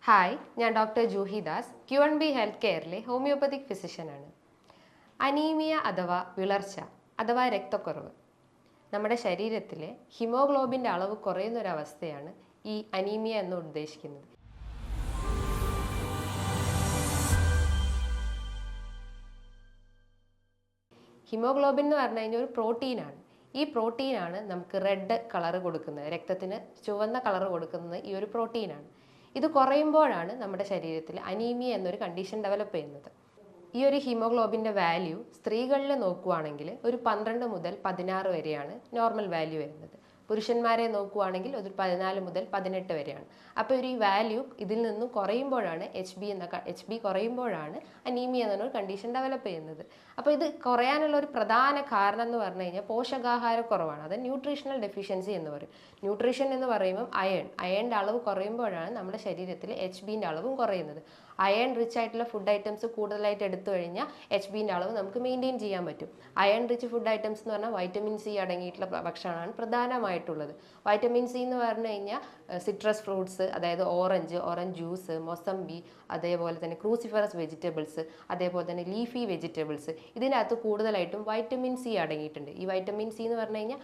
Hi, ഞാൻ doctor Juhi Das, Q&B health കെയറിലെ homeopathic ഫിസിഷ്യനാണ്. അനീമിയ അഥവാ വിളർച്ച അഥവാ രക്തക്കുറവ് നമ്മുടെ ശരീരത്തിലെ ഹിമോഗ്ലോബിൻ്റെ അളവ് കുറയുന്നൊരവസ്ഥയാണ് ഈ അനീമിയ എന്ന് ഉദ്ദേശിക്കുന്നത്. ഹിമോഗ്ലോബിൻ എന്ന് പറഞ്ഞു കഴിഞ്ഞാൽ ഒരു പ്രോട്ടീനാണ്. ഈ പ്രോട്ടീനാണ് നമുക്ക് റെഡ് കളർ കൊടുക്കുന്നത്, രക്തത്തിന് ചുവന്ന കളർ കൊടുക്കുന്നത് ഈ ഒരു പ്രോട്ടീനാണ്. ഇത് കുറയുമ്പോഴാണ് നമ്മുടെ ശരീരത്തിൽ അനീമിയ എന്നൊരു കണ്ടീഷൻ ഡെവലപ്പ് ചെയ്യുന്നത്. ഈ ഒരു ഹീമോഗ്ലോബിൻ്റെ വാല്യൂ സ്ത്രീകളിൽ നോക്കുകയാണെങ്കിൽ ഒരു 12 മുതൽ 16 വരെയാണ് നോർമൽ വാല്യൂ വരുന്നത്. പുരുഷന്മാരെ നോക്കുകയാണെങ്കിൽ ഒരു 14 മുതൽ 18 വരെയാണ്. അപ്പോൾ ഒരു ഈ വാല്യൂ ഇതിൽ നിന്നും കുറയുമ്പോഴാണ് എച്ച് ബി കുറയുമ്പോഴാണ് അനീമിയ എന്നൊരു കണ്ടീഷൻ ഡെവലപ്പ് ചെയ്യുന്നത്. അപ്പോൾ ഇത് കുറയാനുള്ള ഒരു പ്രധാന കാരണം എന്ന് പറഞ്ഞു കഴിഞ്ഞാൽ പോഷകാഹാരക്കുറവാണ്. അത് ന്യൂട്രീഷണൽ ഡെഫിഷ്യൻസി എന്ന് പറയും. ന്യൂട്രീഷൻ എന്ന് പറയുമ്പോൾ അയണിൻ്റെ അളവ് കുറയുമ്പോഴാണ് നമ്മുടെ ശരീരത്തിൽ എച്ച് ബിൻ്റെ അളവും കുറയുന്നത്. അയൺ റിച്ച് ആയിട്ടുള്ള ഫുഡ് ഐറ്റംസ് കൂടുതലായിട്ട് എടുത്തു കഴിഞ്ഞാൽ എച്ച് ബിൻ്റെ അളവ് നമുക്ക് മെയിൻറ്റെയിൻ ചെയ്യാൻ പറ്റും. അയൺ റിച്ച് ഫുഡ് ഐറ്റംസ് എന്ന് പറഞ്ഞാൽ വൈറ്റമിൻ സി അടങ്ങിയിട്ടുള്ള ഭക്ഷണമാണ് പ്രധാനമായിട്ടുള്ളത്. വൈറ്റമിൻ സി എന്ന് പറഞ്ഞു കഴിഞ്ഞാൽ സിട്രസ് ഫ്രൂട്ട്സ്, അതായത് ഓറഞ്ച് ജ്യൂസ്, മൊസംബി, അതേപോലെ തന്നെ ക്രൂസിഫറസ് വെജിറ്റബിൾസ്, അതേപോലെ തന്നെ ലീഫി വെജിറ്റബിൾസ്, ഇതിനകത്ത് കൂടുതലായിട്ടും വൈറ്റമിൻ സി അടങ്ങിയിട്ടുണ്ട്. ഈ വൈറ്റമിൻ സി എന്ന് പറഞ്ഞു കഴിഞ്ഞാൽ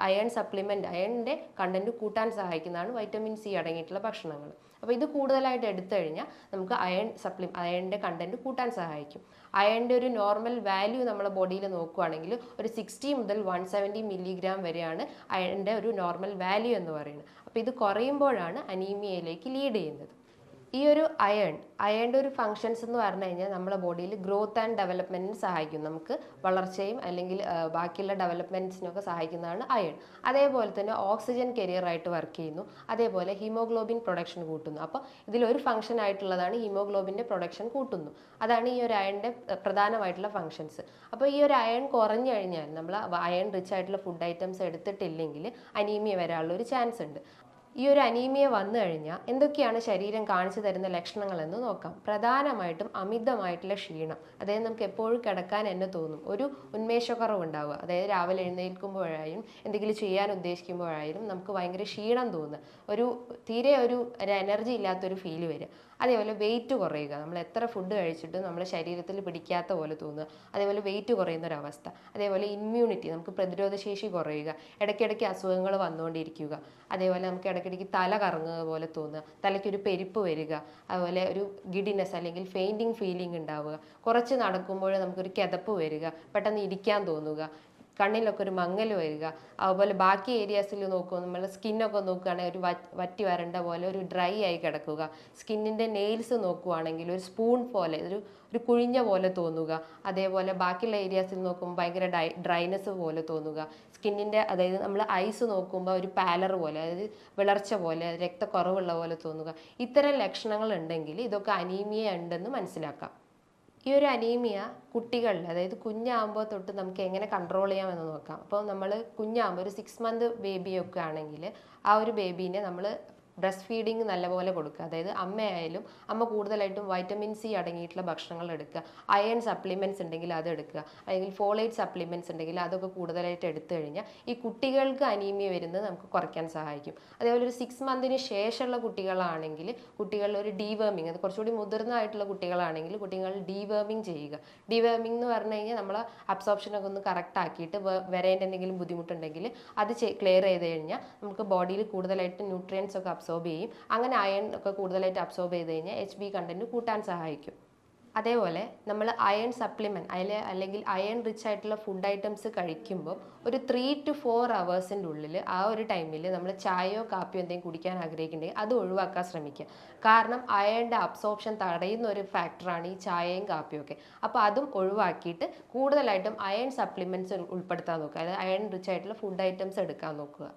അയൺ സപ്ലിമെൻറ്റ്, അയണിൻ്റെ കണ്ടന്റ് കൂട്ടാൻ സഹായിക്കുന്നതാണ് വൈറ്റമിൻ സി അടങ്ങിയിട്ടുള്ള ഭക്ഷണങ്ങൾ. അപ്പോൾ ഇത് കൂടുതലായിട്ട് എടുത്തു കഴിഞ്ഞാൽ നമുക്ക് അയണിൻ്റെ കണ്ടന്റ് കൂട്ടാൻ സഹായിക്കും. അയണിൻ്റെ ഒരു നോർമൽ വാല്യൂ നമ്മുടെ ബോഡിയിൽ നോക്കുകയാണെങ്കിൽ ഒരു 60 മുതൽ 170 മില്ലിഗ്രാം വരെയാണ് അയണിൻ്റെ ഒരു നോർമൽ വാല്യൂ എന്ന് പറയുന്നത്. അപ്പോൾ ഇത് കുറയുമ്പോഴാണ് അനീമിയയിലേക്ക് ലീഡ് ചെയ്യുന്നത്. ഈ ഒരു അയണിൻ്റെ ഒരു ഫങ്ഷൻസ് എന്ന് പറഞ്ഞു കഴിഞ്ഞാൽ നമ്മുടെ ബോഡിയിൽ ഗ്രോത്ത് ആൻഡ് ഡെവലപ്മെൻറ്റിന് സഹായിക്കും. നമുക്ക് വളർച്ചയും അല്ലെങ്കിൽ ബാക്കിയുള്ള ഡെവലപ്മെൻറ്റ്സിനൊക്കെ സഹായിക്കുന്നതാണ് അയൺ. അതേപോലെ തന്നെ ഓക്സിജൻ കരിയറായിട്ട് വർക്ക് ചെയ്യുന്നു. അതേപോലെ ഹീമോഗ്ലോബിൻ പ്രൊഡക്ഷൻ കൂട്ടുന്നു. അപ്പോൾ ഇതിലൊരു ഫംഗ്ഷൻ ആയിട്ടുള്ളതാണ് ഹീമോഗ്ലോബിൻ്റെ പ്രൊഡക്ഷൻ കൂട്ടുന്നു. അതാണ് ഈ ഒരു അയണിൻ്റെ പ്രധാനമായിട്ടുള്ള ഫങ്ഷൻസ്. അപ്പോൾ ഈ ഒരു അയൺ കുറഞ്ഞു കഴിഞ്ഞാൽ നമ്മൾ അയൺ റിച്ച് ആയിട്ടുള്ള ഫുഡ് ഐറ്റംസ് എടുത്തിട്ടില്ലെങ്കിൽ അനീമിയ വരാനുള്ള ഒരു ചാൻസ് ഉണ്ട്. ഈ ഒരു അനീമിയ വന്നു കഴിഞ്ഞാൽ എന്തൊക്കെയാണ് ശരീരം കാണിച്ചു തരുന്ന ലക്ഷണങ്ങളെന്ന് നോക്കാം. പ്രധാനമായിട്ടും അമിതമായിട്ടുള്ള ക്ഷീണം, അതായത് നമുക്ക് എപ്പോഴും കിടക്കാൻ തന്നെ തോന്നും, ഒരു ഉന്മേഷക്കുറവ് ഉണ്ടാവുക, അതായത് രാവിലെ എഴുന്നേൽക്കുമ്പോഴായാലും എന്തെങ്കിലും ചെയ്യാൻ ഉദ്ദേശിക്കുമ്പോഴായാലും നമുക്ക് ഭയങ്കര ക്ഷീണം തോന്നുക, തീരെ ഒരു എനർജി ഇല്ലാത്തൊരു ഫീല് വരിക. അതേപോലെ വെയിറ്റ് കുറയുക, നമ്മൾ എത്ര ഫുഡ് കഴിച്ചിട്ടും നമ്മുടെ ശരീരത്തിൽ പിടിക്കാത്ത പോലെ തോന്നുക, അതേപോലെ വെയിറ്റ് കുറയുന്നൊരവസ്ഥ. അതേപോലെ ഇമ്മ്യൂണിറ്റി, നമുക്ക് പ്രതിരോധശേഷി കുറയുക, ഇടയ്ക്കിടയ്ക്ക് അസുഖങ്ങൾ വന്നുകൊണ്ടിരിക്കുക. അതേപോലെ നമുക്ക് ഇടയ്ക്കിടയ്ക്ക് തല കറങ്ങുക പോലെ തോന്നുക, തലയ്ക്കൊരു പെരുപ്പ് വരിക, അതുപോലെ ഒരു ഗിഡിനെസ് അല്ലെങ്കിൽ ഫെയിൻറ്റിങ് ഫീലിംഗ് ഉണ്ടാവുക, കുറച്ച് നടക്കുമ്പോൾ നമുക്കൊരു കിതപ്പ് വരിക, പെട്ടെന്ന് ഇരിക്കാൻ തോന്നുക, കണ്ണിലൊക്കെ ഒരു മങ്ങൽ വരിക. അതുപോലെ ബാക്കി ഏരിയാസിൽ നോക്കുമ്പോൾ നമ്മൾ സ്കിന്നൊക്കെ നോക്കുകയാണെങ്കിൽ ഒരു വറ്റി വരണ്ട പോലെ ഒരു ഡ്രൈ ആയി കിടക്കുക. സ്കിന്നിൻ്റെ നെയിൽസ് നോക്കുകയാണെങ്കിൽ ഒരു സ്പൂൺ പോലെ ഒരു കുഴിഞ്ഞ പോലെ തോന്നുക. അതേപോലെ ബാക്കിയുള്ള ഏരിയാസിൽ നോക്കുമ്പോൾ ഭയങ്കര ഡ്രൈനെസ് പോലെ തോന്നുക. സ്കിന്നിൻ്റെ, അതായത് നമ്മൾ ഐസ് നോക്കുമ്പോൾ ഒരു പാലർ പോലെ, അതായത് വിളർച്ച പോലെ, രക്തക്കുറവുള്ള പോലെ തോന്നുക. ഇത്തരം ലക്ഷണങ്ങൾ ഉണ്ടെങ്കിൽ ഇതൊക്കെ അനീമിയ ഉണ്ടെന്ന് മനസ്സിലാക്കാം. ഈ ഒരു അനീമിയ കുട്ടികളിൽ, അതായത് കുഞ്ഞാകുമ്പോൾ തൊട്ട് നമുക്ക് എങ്ങനെ കൺട്രോൾ ചെയ്യാമെന്ന് നോക്കാം. അപ്പോൾ നമ്മൾ കുഞ്ഞാകുമ്പോൾ ഒരു 6 മന്ത് ബേബിയൊക്കെ ആണെങ്കിൽ ആ ഒരു ബേബീനെ നമ്മൾ ബ്രസ്റ്റ് ഫീഡിങ് നല്ലപോലെ കൊടുക്കുക. അതായത് അമ്മ കൂടുതലായിട്ടും വൈറ്റമിൻ സി അടങ്ങിയിട്ടുള്ള ഭക്ഷണങ്ങൾ എടുക്കുക. അയൺ സപ്ലിമെൻറ്റ്സ് ഉണ്ടെങ്കിൽ അത് എടുക്കുക, അല്ലെങ്കിൽ ഫോളേറ്റ് സപ്ലിമെൻറ്റ്സ് ഉണ്ടെങ്കിൽ അതൊക്കെ കൂടുതലായിട്ട് എടുത്തു കഴിഞ്ഞാൽ ഈ കുട്ടികൾക്ക് അനീമിയ വരുന്നത് നമുക്ക് കുറയ്ക്കാൻ സഹായിക്കും. അതേപോലെ ഒരു 6 മന്തിന് ശേഷമുള്ള കുട്ടികളാണെങ്കിൽ കുട്ടികളിൽ ഒരു ഡീവേമിങ്, അത് കുറച്ചുകൂടി മുതിർന്നതായിട്ടുള്ള കുട്ടികളാണെങ്കിൽ കുട്ടികൾ ഡീവേമിങ് ചെയ്യുക. ഡീവേമിങ് എന്ന് പറഞ്ഞു കഴിഞ്ഞാൽ നമ്മൾ അബ്സോർപ്ഷനൊക്കെ ഒന്ന് കറക്റ്റ് ആക്കിയിട്ട് വരേണ്ട എന്തെങ്കിലും ബുദ്ധിമുട്ടുണ്ടെങ്കിൽ അത് ക്ലിയർ ചെയ്ത് കഴിഞ്ഞാൽ നമുക്ക് ബോഡിയിൽ കൂടുതലായിട്ട് ന്യൂട്രിയൻസ് ഒക്കെ അബ്സോർബ് ചെയ്യും. അങ്ങനെ അയൺ ഒക്കെ കൂടുതലായിട്ട് അബ്സോർബ് ചെയ്ത് കഴിഞ്ഞാൽ എച്ച് ബി കണ്ടന്റ് കൂട്ടാൻ സഹായിക്കും. അതേപോലെ നമ്മൾ അയൺ സപ്ലിമെൻറ്റ് അല്ലെങ്കിൽ അയൺ റിച്ച് ആയിട്ടുള്ള ഫുഡ് ഐറ്റംസ് കഴിക്കുമ്പോൾ ഒരു 3 to 4 hours ഉള്ളിൽ ആ ഒരു ടൈമിൽ നമ്മൾ ചായയോ കാപ്പിയോ എന്തെങ്കിലും കുടിക്കാൻ ആഗ്രഹിക്കുന്നുണ്ടെങ്കിൽ അത് ഒഴിവാക്കാൻ ശ്രമിക്കുക. കാരണം അയണിൻ്റെ അബ്സോർപ്ഷൻ തടയുന്ന ഒരു ഫാക്ടറാണ് ഈ ചായയും കാപ്പിയും ഒക്കെ. അപ്പോൾ അതും ഒഴിവാക്കിയിട്ട് കൂടുതലായിട്ടും അയൺ സപ്ലിമെൻറ്റ്സ് ഉൾപ്പെടുത്താൻ നോക്കുക, അതായത് അയൺ റിച്ച് ആയിട്ടുള്ള ഫുഡ് ഐറ്റംസ് എടുക്കാൻ നോക്കുക.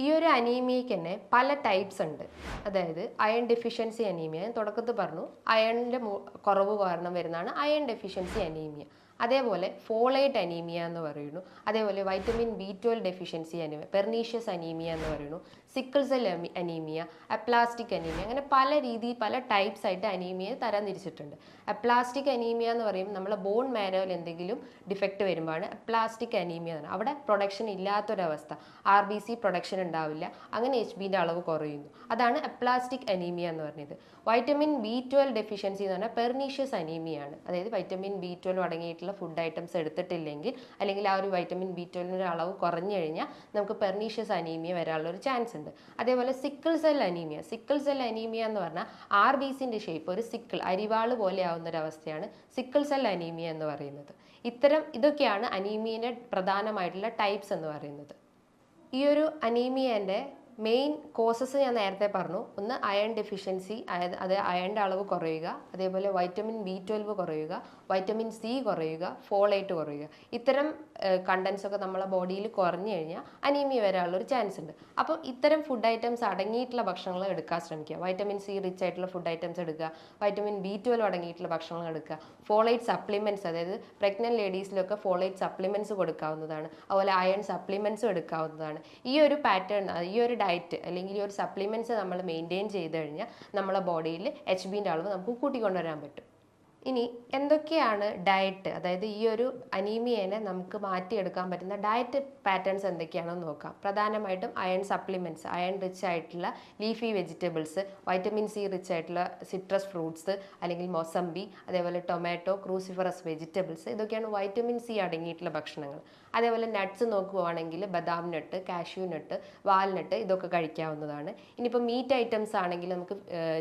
ഈ ഒരു അനീമിയയ്ക്ക് തന്നെ പല ടൈപ്സ് ഉണ്ട്. അതായത് അയൺ ഡെഫിഷ്യൻസി അനീമിയ, ഞാൻ തുടക്കത്തിൽ പറഞ്ഞു, അയണിൻ്റെ കുറവ് കാരണം വരുന്നതാണ് അയൺ ഡെഫിഷ്യൻസി അനീമിയ. അതേപോലെ ഫോളേറ്റ് അനീമിയ എന്ന് പറയുന്നു. അതേപോലെ vitamin B12 deficiency anaemia, pernicious anaemia എന്ന് പറയുന്നു. Sickle cell anaemia, aplastic anaemia, അങ്ങനെ പല രീതി പല ടൈപ്സ് ആയിട്ട് അനീമിയയെ തരംതിരിച്ചിട്ടുണ്ട്. അപ്ലാസ്റ്റിക് അനീമിയ എന്ന് പറയുമ്പോൾ നമ്മളെ ബോൺ മാരോയിൽ എന്തെങ്കിലും ഡിഫക്റ്റ് വരുമ്പോഴാണ് അപ്ലാസ്റ്റിക് അനീമിയ എന്ന് പറയുന്നത്. അവിടെ പ്രൊഡക്ഷൻ ഇല്ലാത്തൊരവസ്ഥ, RBC പ്രൊഡക്ഷൻ ഉണ്ടാവില്ല, അങ്ങനെ HBൻ്റെ അളവ് കുറയുന്നു. അതാണ് അപ്ലാസ്റ്റിക് അനീമിയ എന്ന് പറയുന്നത്. വൈറ്റമിൻ B12 ഡെഫിഷ്യൻസി എന്ന് പറഞ്ഞാൽ പെർനീഷ്യസ് അനീമിയാണ്. അതായത് വൈറ്റമിൻ B12 അടങ്ങിയിട്ടുള്ള ഫുഡ് ഐറ്റംസ് എടുത്തിട്ടില്ലെങ്കിൽ, അല്ലെങ്കിൽ ആ ഒരു വൈറ്റമിൻ B12ൻ്റെ അളവ് കുറഞ്ഞു കഴിഞ്ഞാൽ നമുക്ക് പെർനീഷ്യസ് അനീമിയ വരാനുള്ള ഒരു ചാൻസ് ഉണ്ട്. അതേപോലെ sickle cell anaemia. Sickle cell anaemia എന്ന് പറഞ്ഞാൽ RBCൻ്റെ ഷേപ്പ് ഒരു സിക്കിൾ, അരിവാള് പോലെ ആവുന്നൊരവസ്ഥയാണ് സിക്കിൾ സെൽ അനീമിയ എന്ന് പറയുന്നത്. ഇതൊക്കെയാണ് അനീമിയയുടെ പ്രധാനമായിട്ടുള്ള ടൈപ്സ് എന്ന് പറയുന്നത്. ഈ ഒരു അനീമിയൻ്റെ മെയിൻ കോസസ് ഞാൻ നേരത്തെ പറഞ്ഞു. ഒന്ന് അയൺ ഡെഫിഷ്യൻസി, അത് അയണിൻ്റെ അളവ് കുറയുക, അതേപോലെ വൈറ്റമിൻ B12 കുറയുക, വൈറ്റമിൻ C കുറയുക, ഫോളേറ്റ് കുറയുക. ഇത്തരം കണ്ടൻസ് ഒക്കെ നമ്മളെ ബോഡിയിൽ കുറഞ്ഞു കഴിഞ്ഞാൽ അനീമിയ വരാനുള്ളൊരു ചാൻസ് ഉണ്ട്. അപ്പോൾ ഇത്തരം ഫുഡ് ഐറ്റംസ് അടങ്ങിയിട്ടുള്ള ഭക്ഷണങ്ങൾ എടുക്കാൻ ശ്രമിക്കുക. വൈറ്റമിൻ C റിച്ച് ആയിട്ടുള്ള ഫുഡ് ഐറ്റംസ് എടുക്കുക, വൈറ്റമിൻ B12 അടങ്ങിയിട്ടുള്ള ഭക്ഷണങ്ങൾ എടുക്കുക, ഫോളേറ്റ് സപ്ലിമെൻറ്റ്സ്, അതായത് പ്രഗ്നന്റ് ലേഡീസിലൊക്കെ ഫോളേറ്റ് സപ്ലിമെൻറ്റ്സ് കൊടുക്കാവുന്നതാണ്, അതുപോലെ അയൺ സപ്ലിമെൻറ്റ്സും എടുക്കാവുന്നതാണ്. ഈ ഒരു പാറ്റേൺ, ഈ ഒരു ഡയറ്റ് അല്ലെങ്കിൽ ഈ ഒരു സപ്ലിമെൻറ്റ്സ് നമ്മൾ മെയിൻറ്റെയിൻ ചെയ്ത് കഴിഞ്ഞാൽ നമ്മളെ ബോഡിയിൽ HBൻ്റെ അളവ് നമുക്ക് കൂട്ടിക്കൊണ്ടുവരാൻ പറ്റും. ഇനി എന്തൊക്കെയാണ് ഡയറ്റ്, അതായത് ഈ ഒരു അനീമിയനെ നമുക്ക് മാറ്റിയെടുക്കാൻ പറ്റുന്ന ഡയറ്റ് പാറ്റേൺസ് എന്തൊക്കെയാണെന്ന് നോക്കാം. പ്രധാനമായിട്ടും അയൺ സപ്ലിമെൻറ്റ്സ്, അയൺ റിച്ച് ആയിട്ടുള്ള leafy vegetables, vitamin C rich ആയിട്ടുള്ള സിട്രസ് ഫ്രൂട്ട്സ് അല്ലെങ്കിൽ മൊസംബി, അതേപോലെ ടൊമാറ്റോ, ക്രൂസിഫറസ് വെജിറ്റബിൾസ്, ഇതൊക്കെയാണ് വൈറ്റമിൻ C അടങ്ങിയിട്ടുള്ള ഭക്ഷണങ്ങൾ. അതേപോലെ നട്ട്സ് നോക്കുകയാണെങ്കിൽ ബദാം നട്ട്, കാഷ്യൂ നട്ട്, വാൽനട്ട്, ഇതൊക്കെ കഴിക്കാവുന്നതാണ്. ഇനിയിപ്പോൾ മീറ്റ് ഐറ്റംസ് ആണെങ്കിൽ നമുക്ക്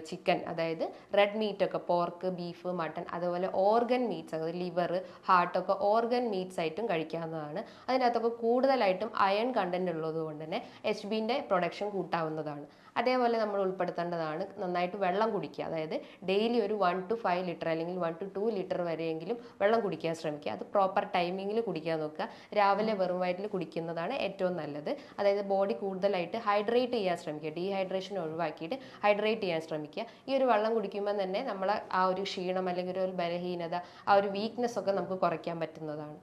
ചിക്കൻ, അതായത് റെഡ് മീറ്റൊക്കെ, പോർക്ക്, ബീഫ്, മട്ടൺ, അതുപോലെ ഓർഗൻ മീറ്റ്സ്, അതായത് ലിവർ, ഹാർട്ടൊക്കെ ഓർഗൻ മീറ്റ്സ് ആയിട്ടും കഴിക്കാവുന്നതാണ്. അതിനകത്തൊക്കെ കൂടുതലായിട്ടും അയൺ കണ്ടന്റ് ഉള്ളത് കൊണ്ട് തന്നെ HBൻ്റെ പ്രൊഡക്ഷൻ കൂട്ടാവുന്നതാണ്. അതേപോലെ നമ്മൾ ഉൾപ്പെടുത്തേണ്ടതാണ് നന്നായിട്ട് വെള്ളം കുടിക്കുക. അതായത് ഡെയിലി ഒരു 1 to 5 ലിറ്റർ അല്ലെങ്കിൽ 1 to 2 ലിറ്റർ വരെയെങ്കിലും വെള്ളം കുടിക്കാൻ ശ്രമിക്കുക. അത് പ്രോപ്പർ ടൈമിങ്ങിൽ കുടിക്കാൻ നോക്കുക. രാവിലെ വെറും വയറ്റിൽ കുടിക്കുന്നതാണ് ഏറ്റവും നല്ലത്. അതായത് ബോഡി കൂടുതലായിട്ട് ഹൈഡ്രേറ്റ് ചെയ്യാൻ ശ്രമിക്കുക. ഡീഹൈഡ്രേഷൻ ഒഴിവാക്കിയിട്ട് ഹൈഡ്രേറ്റ് ചെയ്യാൻ ശ്രമിക്കുക. ഈ ഒരു വെള്ളം കുടിക്കുമ്പോൾ തന്നെ നമ്മളെ ആ ഒരു ക്ഷീണം അല്ലെങ്കിൽ ഒരു ബലഹീനത, ആ ഒരു വീക്ക്നെസ് ഒക്കെ നമുക്ക് കുറയ്ക്കാൻ പറ്റുന്നതാണ്.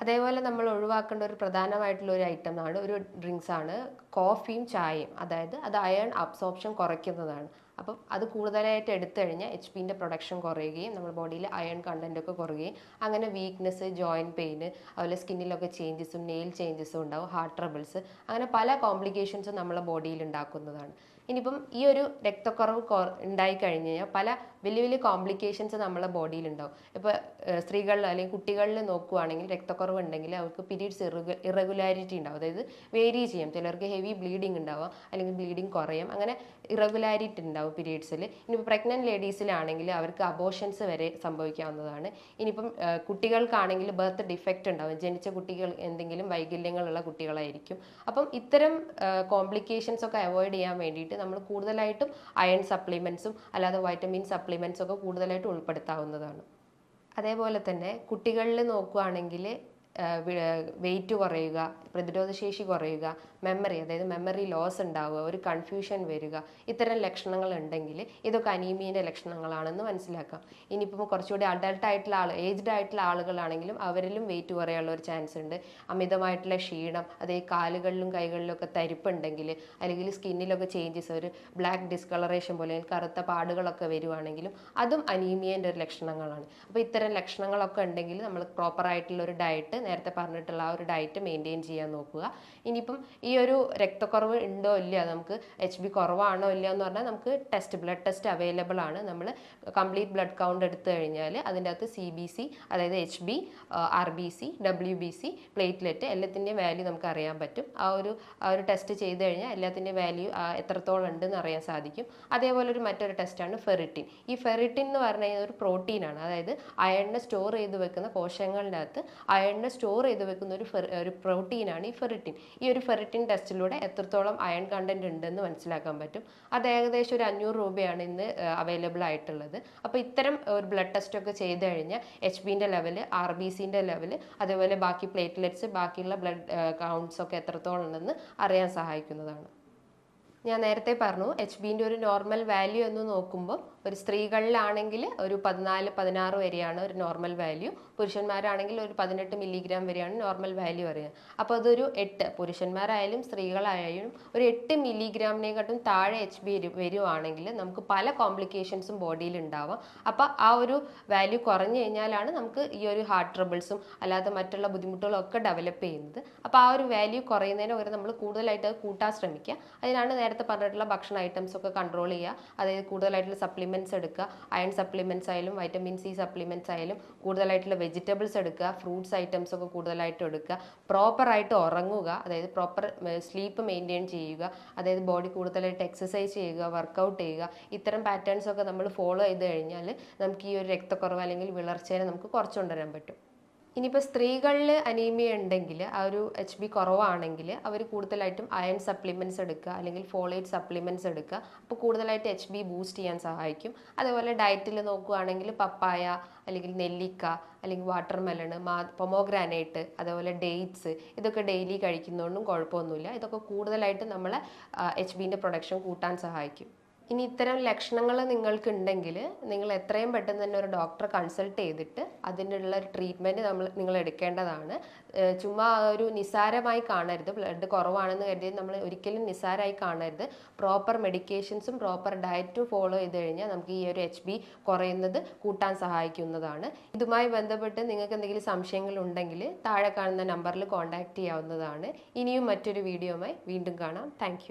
അതേപോലെ നമ്മൾ ഒഴിവാക്കേണ്ട ഒരു പ്രധാനമായിട്ടുള്ള ഒരു ഐറ്റം ആണ്, ഒരു ഡ്രിങ്ക്സ് ആണ് കോഫിയും ചായയും. അതായത് അത് അയൺ അബ്സോർപ്ഷൻ കുറയ്ക്കുന്നതാണ്. അപ്പം അത് കൂടുതലായിട്ട് എടുത്തു കഴിഞ്ഞാൽ HBൻ്റെ പ്രൊഡക്ഷൻ കുറയുകയും നമ്മുടെ ബോഡിയിൽ അയൺ കണ്ടന്റ് ഒക്കെ കുറയുകയും അങ്ങനെ വീക്ക്നെസ്, ജോയിൻറ്റ് പെയിന്, അതുപോലെ സ്കിന്നിലൊക്കെ ചേഞ്ചസും നെയിൽ ചേഞ്ചസും ഉണ്ടാവും, ഹാർട്ട് ട്രബിൾസ്, അങ്ങനെ പല കോംപ്ലിക്കേഷൻസും നമ്മളെ ബോഡിയിൽ ഉണ്ടാക്കുന്നതാണ്. ഇനിയിപ്പം ഈ ഒരു രക്തക്കുറവ് ഉണ്ടായി കഴിഞ്ഞ് കഴിഞ്ഞാൽ പല വലിയ വലിയ കോംപ്ലിക്കേഷൻസ് നമ്മളെ ബോഡിയിൽ ഉണ്ടാവും. ഇപ്പോൾ സ്ത്രീകളിൽ അല്ലെങ്കിൽ കുട്ടികളിൽ നോക്കുകയാണെങ്കിൽ രക്തക്കുറവ് ഉണ്ടെങ്കിൽ അവർക്ക് പീരീഡ്സ് ഇറഗുലാരിറ്റി ഉണ്ടാവും. അതായത് വേരി ചെയ്യും. ചിലർക്ക് ഹെവി ബ്ലീഡിങ് ഉണ്ടാവാം, അല്ലെങ്കിൽ ബ്ലീഡിങ് കുറയും, അങ്ങനെ ഇറഗുലാരിറ്റി ഉണ്ടാവും പീരീഡ്സിൽ. ഇനിയിപ്പോൾ പ്രഗ്നന്റ് ലേഡീസിലാണെങ്കിൽ അവർക്ക് അബോർഷൻസ് വരെ സംഭവിക്കാവുന്നതാണ്. ഇനിയിപ്പം കുട്ടികൾക്കാണെങ്കിൽ ബർത്ത് ഡിഫക്റ്റ് ഉണ്ടാവും. ജനിച്ച കുട്ടികൾ എന്തെങ്കിലും വൈകല്യങ്ങളുള്ള കുട്ടികളായിരിക്കും. അപ്പം ഇത്തരം കോംപ്ലിക്കേഷൻസ് ഒക്കെ അവോയ്ഡ് ചെയ്യാൻ വേണ്ടിയിട്ട് നമ്മൾ കൂടുതലായിട്ടും അയൺ സപ്ലിമെൻറ്റ്സും അല്ലാതെ വൈറ്റമിൻ സപ്ലിമെൻറ്റ്സും ഒക്കെ കൂടുതലായിട്ട് ഉൾപ്പെടുത്താവുന്നതാണ്. അതേപോലെ തന്നെ കുട്ടികളിൽ നോക്കുകയാണെങ്കിൽ വെയിറ്റ് കുറയുക, പ്രതിരോധശേഷി കുറയുക, മെമ്മറി, അതായത് മെമ്മറി ലോസ് ഉണ്ടാവുക, ഒരു കൺഫ്യൂഷൻ വരിക, ഇത്തരം ലക്ഷണങ്ങൾ ഉണ്ടെങ്കിൽ ഇതൊക്കെ അനീമിയൻ്റെ ലക്ഷണങ്ങളാണെന്ന് മനസ്സിലാക്കാം. ഇനിയിപ്പം കുറച്ചുകൂടി അഡൾട്ടായിട്ടുള്ള ഏജ്ഡ് ആയിട്ടുള്ള ആളുകളാണെങ്കിലും അവരിലും വെയിറ്റ് കുറയാനുള്ള ഒരു ചാൻസ് ഉണ്ട്. അമിതമായിട്ടുള്ള ക്ഷീണം, അതേ കാലുകളിലും കൈകളിലൊക്കെ തരിപ്പുണ്ടെങ്കിൽ, അല്ലെങ്കിൽ സ്കിന്നിലൊക്കെ ചേഞ്ചസ്, ഒരു ബ്ലാക്ക് ഡിസ്കളറേഷൻ പോലെ കറുത്ത പാടുകളൊക്കെ വരുവാണെങ്കിലും അതും അനീമിയൻ്റെ ഒരു ലക്ഷണങ്ങളാണ്. അപ്പോൾ ഇത്തരം ലക്ഷണങ്ങളൊക്കെ ഉണ്ടെങ്കിൽ നമ്മൾ പ്രോപ്പറായിട്ടുള്ള ഒരു ഡയറ്റ്, നേരത്തെ പറഞ്ഞിട്ടുള്ള ആ ഒരു ഡയറ്റ് മെയിൻറ്റെയിൻ ചെയ്യാൻ നോക്കുക. ഇനിയിപ്പം ഈ ഒരു രക്തക്കുറവ് ഉണ്ടോ ഇല്ല, നമുക്ക് HB കുറവാണോ ഇല്ല എന്ന് പറഞ്ഞാൽ നമുക്ക് ബ്ലഡ് ടെസ്റ്റ് അവൈലബിൾ ആണ്. നമ്മൾ കംപ്ലീറ്റ് ബ്ലഡ് കൗണ്ട് എടുത്തു കഴിഞ്ഞാൽ അതിൻ്റെ അകത്ത് CBC, അതായത് HB, RBC, WBC, പ്ലേറ്റ്ലെറ്റ്, എല്ലാത്തിൻ്റെയും വാല്യൂ നമുക്ക് അറിയാൻ പറ്റും. ആ ഒരു ടെസ്റ്റ് ചെയ്ത് കഴിഞ്ഞാൽ എല്ലാത്തിൻ്റെയും വാല്യൂ എത്രത്തോളം ഉണ്ടെന്ന് അറിയാൻ സാധിക്കും. അതേപോലെ മറ്റൊരു ടെസ്റ്റാണ് ഫെറിറ്റിൻ. ഈ ഫെറിറ്റിൻ എന്ന് പറഞ്ഞു കഴിഞ്ഞാൽ ഒരു പ്രോട്ടീനാണ്. അതായത് അയണിനെ സ്റ്റോർ ചെയ്ത് വെക്കുന്ന കോശങ്ങളുടെ അകത്ത് അയണിനെ സ്റ്റോർ ചെയ്ത് വെക്കുന്ന ഒരു പ്രോട്ടീനാണ് ഈ ഫെറിറ്റിൻ. ഈ ഒരു ഫെറിറ്റിൻ ടെസ്റ്റിലൂടെ എത്രത്തോളം അയൺ കണ്ടന്റ് ഉണ്ടെന്ന് മനസ്സിലാക്കാൻ പറ്റും. അത് ഏകദേശം ഒരു 500 രൂപയാണ് ഇന്ന് അവൈലബിൾ ആയിട്ടുള്ളത്. അപ്പോൾ ഇത്തരം ഒരു ബ്ലഡ് ടെസ്റ്റ് ഒക്കെ ചെയ്ത് കഴിഞ്ഞാൽ HBൻ്റെ ലെവല്, RBCൻ്റെ ലെവല്, അതേപോലെ ബാക്കി പ്ലേറ്റ്ലെറ്റ്സ്, ബാക്കിയുള്ള ബ്ലഡ് കൗണ്ട്സ് ഒക്കെ എത്രത്തോളം ഉണ്ടെന്ന് അറിയാൻ സഹായിക്കുന്നതാണ്. ഞാൻ നേരത്തെ പറഞ്ഞു HBന്റെ ഒരു നോർമൽ വാല്യൂ എന്ന് നോക്കുമ്പോൾ ഒരു സ്ത്രീകളിലാണെങ്കിൽ ഒരു 14-16 വരെയാണ് ഒരു നോർമൽ വാല്യൂ, പുരുഷന്മാരാണെങ്കിൽ ഒരു 18 മില്ലിഗ്രാം വരെയാണ് നോർമൽ വാല്യൂ പറയുന്നത്. അപ്പോൾ അതൊരു 8, പുരുഷന്മാരായാലും സ്ത്രീകളായാലും ഒരു 8 മില്ലിഗ്രാമിനെക്കാട്ടും താഴെ HB വരുവാണെങ്കിൽ നമുക്ക് പല കോംപ്ലിക്കേഷൻസും ബോഡിയിൽ ഉണ്ടാവാം. അപ്പോൾ ആ ഒരു വാല്യൂ കുറഞ്ഞു കഴിഞ്ഞാലാണ് നമുക്ക് ഈ ഒരു ഹാർട്ട് ട്രബിൾസും അല്ലാതെ മറ്റുള്ള ബുദ്ധിമുട്ടുകളും ഒക്കെ ഡെവലപ്പ് ചെയ്യുന്നത്. അപ്പോൾ ആ ഒരു വാല്യൂ കുറയുന്നതിന് വരെ നമ്മൾ കൂടുതലായിട്ട് അത് കൂട്ടാൻ ശ്രമിക്കുക. അതിനാണ് നേരത്തെ പറഞ്ഞിട്ടുള്ള ഭക്ഷണ ഐറ്റംസ് ഒക്കെ കൺട്രോൾ ചെയ്യുക. അതായത് കൂടുതലായിട്ടുള്ള സപ്ലിമെന്റ്സ് എടുക്കുക, അയൺ സപ്ലിമെന്റ്സ് ആയാലും വൈറ്റമിൻ സി സപ്ലിമെന്റ്സ് ആയാലും കൂടുതലായിട്ടുള്ള വെജിറ്റബിൾസ് എടുക്കുക, ഫ്രൂട്ട്സ് ഐറ്റംസ് ഒക്കെ കൂടുതലായിട്ട് എടുക്കുക, പ്രോപ്പറായിട്ട് ഉറങ്ങുക, അതായത് പ്രോപ്പർ സ്ലീപ്പ് മെയിൻറ്റെയിൻ ചെയ്യുക, അതായത് ബോഡി കൂടുതലായിട്ട് എക്സസൈസ് ചെയ്യുക, വർക്കൗട്ട് ചെയ്യുക. ഇത്തരം പാറ്റേൺസ് ഒക്കെ നമ്മൾ ഫോളോ ചെയ്ത് കഴിഞ്ഞാൽ നമുക്ക് ഈ ഒരു രക്തക്കുറവ് അല്ലെങ്കിൽ വിളർച്ചേനെ നമുക്ക് കുറച്ചുകൊണ്ടുവരാൻ പറ്റും. ഇനിയിപ്പോൾ സ്ത്രീകളിൽ അനീമിയ ഉണ്ടെങ്കിൽ, ആ ഒരു HB കുറവാണെങ്കിൽ അവർ കൂടുതലായിട്ടും അയൺ സപ്ലിമെൻറ്റ്സ് എടുക്കുക അല്ലെങ്കിൽ ഫോളേറ്റ് സപ്ലിമെൻറ്റ്സ് എടുക്കുക. അപ്പോൾ കൂടുതലായിട്ട് HB ബൂസ്റ്റ് ചെയ്യാൻ സഹായിക്കും. അതേപോലെ ഡയറ്റിൽ നോക്കുകയാണെങ്കിൽ പപ്പായ അല്ലെങ്കിൽ നെല്ലിക്ക അല്ലെങ്കിൽ വാട്ടർ മെലണ്, പൊമോഗ്രാനൈറ്റ്, അതേപോലെ ഡേറ്റ്സ്, ഇതൊക്കെ ഡെയിലി കഴിക്കുന്നതുകൊണ്ടും കുഴപ്പമൊന്നുമില്ല. ഇതൊക്കെ കൂടുതലായിട്ട് നമ്മളെ HBന്റെ പ്രൊഡക്ഷൻ കൂട്ടാൻ സഹായിക്കും. ഇനി ഇത്തരം ലക്ഷണങ്ങൾ നിങ്ങൾക്ക് ഉണ്ടെങ്കിൽ നിങ്ങൾ എത്രയും പെട്ടെന്ന് തന്നെ ഒരു ഡോക്ടറെ കൺസൾട്ട് ചെയ്തിട്ട് അതിനുള്ള ഒരു ട്രീറ്റ്മെൻറ്റ് നിങ്ങൾ എടുക്കേണ്ടതാണ്. ചുമ്മാ ഒരു നിസ്സാരമായി കാണരുത്. ബ്ലഡ് കുറവാണെന്ന് കരുതി നമ്മൾ ഒരിക്കലും നിസ്സാരമായി കാണരുത്. പ്രോപ്പർ മെഡിക്കേഷൻസും പ്രോപ്പർ ഡയറ്റും ഫോളോ ചെയ്ത് കഴിഞ്ഞാൽ നമുക്ക് ഈ ഒരു HB കുറയുന്നത് കൂട്ടാൻ സഹായിക്കുന്നതാണ്. ഇതുമായി ബന്ധപ്പെട്ട് നിങ്ങൾക്ക് എന്തെങ്കിലും സംശയങ്ങൾ ഉണ്ടെങ്കിൽ താഴെ കാണുന്ന നമ്പറിൽ കോൺടാക്റ്റ് ചെയ്യാവുന്നതാണ്. ഇനിയും മറ്റൊരു വീഡിയോയുമായി വീണ്ടും കാണാം. താങ്ക്